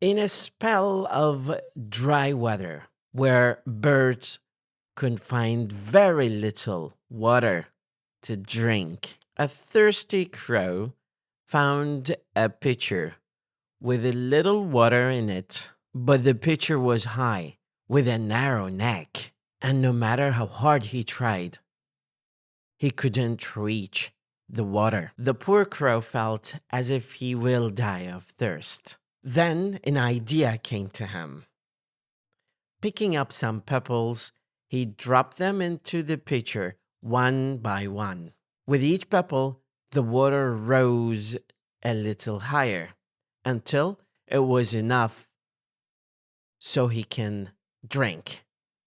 In a spell of dry weather where birds could find very little water to drink, a thirsty crow found a pitcher with a little water in it. But the pitcher was high, with a narrow neck, and no matter how hard he tried, he couldn't reach the water. The poor crow felt as if he will die of thirst. Then an idea came to him. Picking up some pebbles, he dropped them into the pitcher one by one. With each pebble, the water rose a little higher until it was enough so he can drink.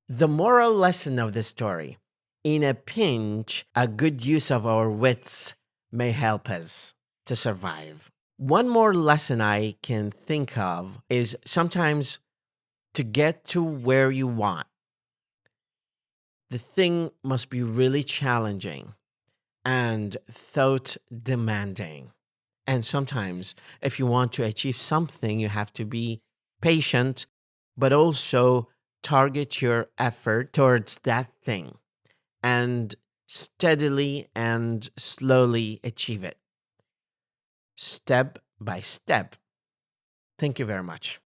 The moral lesson of the story: in a pinch, a good use of our wits may help us to survive. One more lesson I can think of is sometimes to get to where you want, the thing must be really challenging and thought demanding. And sometimes, if you want to achieve something, you have to be patient, but also target your effort towards that thing and steadily and slowly achieve it, step by step. Thank you very much.